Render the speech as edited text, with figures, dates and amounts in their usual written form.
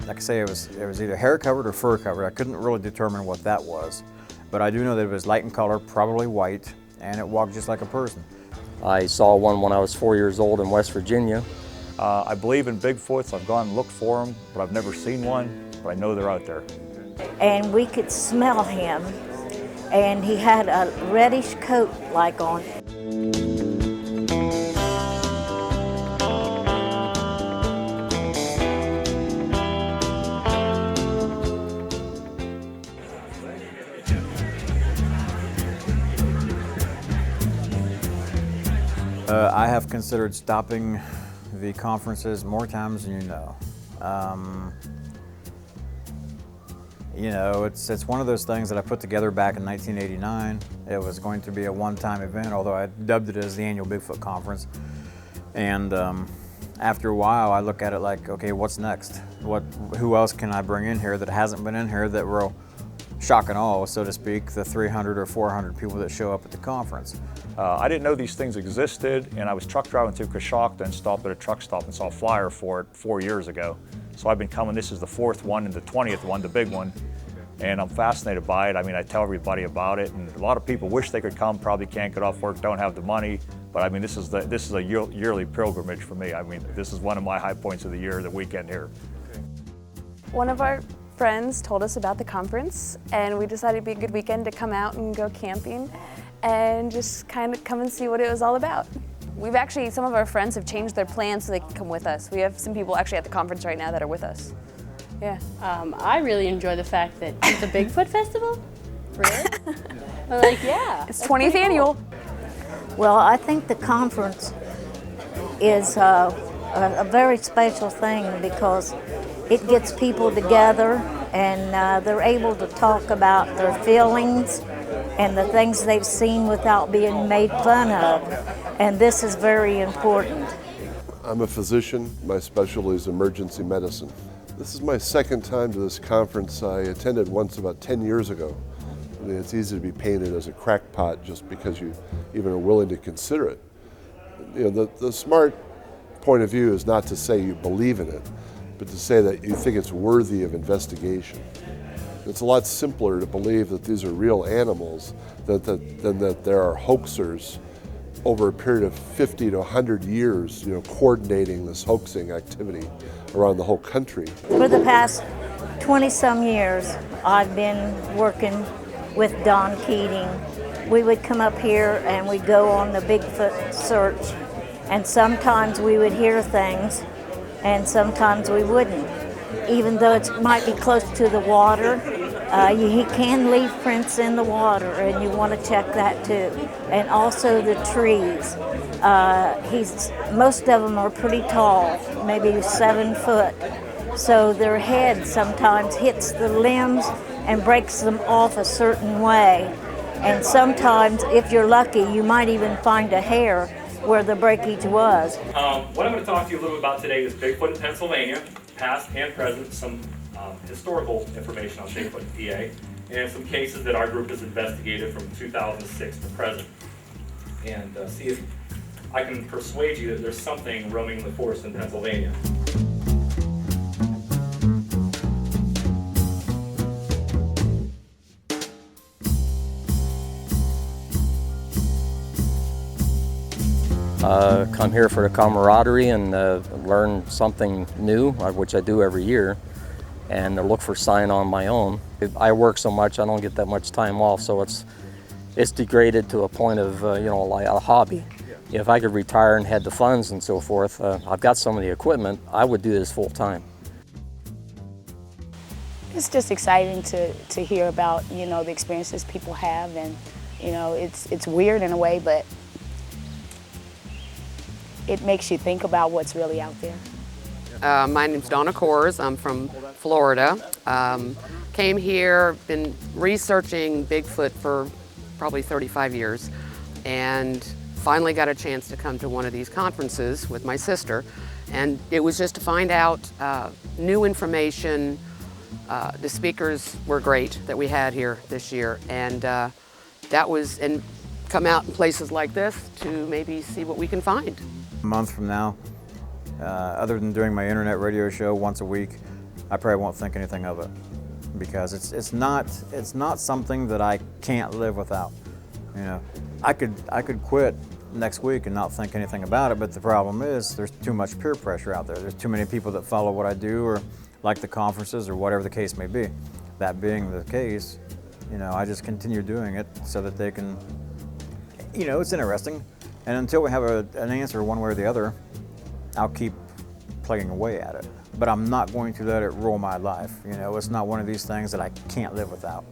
like I say, it was either hair covered or fur covered. I couldn't really determine what that was, but I do know that it was light in color, probably white, and it walked just like a person. I saw one when I was 4 years old in West Virginia. I believe in Bigfoots. I've gone and looked for them, but I've never seen one, but I know they're out there. And we could smell him, and he had a reddish coat like on. I have considered stopping the conferences more times than you know. You know, it's one of those things that I put together back in 1989. It was going to be a one-time event, although I dubbed it as the annual Bigfoot Conference. And after a while, I look at it like, okay, what's next? Who else can I bring in here that hasn't been in here that will shock and awe, so to speak, the 300 or 400 people that show up at the conference? I didn't know these things existed, and I was truck driving through Coshocton and stopped at a truck stop and saw a flyer for it 4 years ago. So I've been coming. This is the 4th one and the 20th one, the big one, and I'm fascinated by it. I mean, I tell everybody about it, and a lot of people wish they could come, probably can't get off work, don't have the money. But I mean, this is a yearly pilgrimage for me. I mean, this is one of my high points of the year, the weekend here. One of our friends told us about the conference, and we decided it'd be a good weekend to come out and go camping and just kind of come and see what it was all about. Some of our friends have changed their plans so they can come with us. We have some people actually at the conference right now that are with us. Yeah. I really enjoy the fact that it's a Bigfoot festival. Really? I'm like, yeah. It's 20th annual. Well, I think the conference is a very special thing because it gets people together and they're able to talk about their feelings and the things they've seen without being made fun of. And this is very important. I'm a physician. My specialty is emergency medicine. This is my second time to this conference. I attended once about 10 years ago. I mean, it's easy to be painted as a crackpot just because you even are willing to consider it. You know, the smart point of view is not to say you believe in it, but to say that you think it's worthy of investigation. It's a lot simpler to believe that these are real animals than that there are hoaxers over a period of 50 to 100 years, you know, coordinating this hoaxing activity around the whole country. For the past 20-some years, I've been working with Don Keating. We would come up here and we'd go on the Bigfoot search, and sometimes we would hear things and sometimes we wouldn't. Even though it might be close to the water, he can leave prints in the water, and you want to check that too. And also the trees. Most of them are pretty tall, maybe 7 foot. So their head sometimes hits the limbs and breaks them off a certain way. And sometimes, if you're lucky, you might even find a hair where the breakage was. What I'm going to talk to you a little bit about today is Bigfoot in Pennsylvania, past and present, some historical information on Bigfoot in PA, and some cases that our group has investigated from 2006 to present, and see if I can persuade you that there's something roaming the forest in Pennsylvania. Come here for the camaraderie and learn something new, which I do every year, and look for sign on my own. I work so much, I don't get that much time off, so it's degraded to a point of like a hobby. If I could retire and had the funds and so forth, I've got some of the equipment, I would do this full time. It's just exciting to hear about, the experiences people have, and, it's weird in a way, but it makes you think about what's really out there. My name's Donna Kors. I'm from Florida. Came here, been researching Bigfoot for probably 35 years, and finally got a chance to come to one of these conferences with my sister. And it was just to find out new information. The speakers were great that we had here this year, and and come out in places like this to maybe see what we can find. A month from now, other than doing my internet radio show once a week, I probably won't think anything of it, because it's not something that I can't live without. You know, I could quit next week and not think anything about it, but the problem is there's too much peer pressure out there. There's too many people that follow what I do or like the conferences or whatever the case may be. That being the case, you know, I just continue doing it so that they can, you know, it's interesting. And until we have an answer one way or the other, I'll keep plugging away at it. But I'm not going to let it rule my life. You know, it's not one of these things that I can't live without.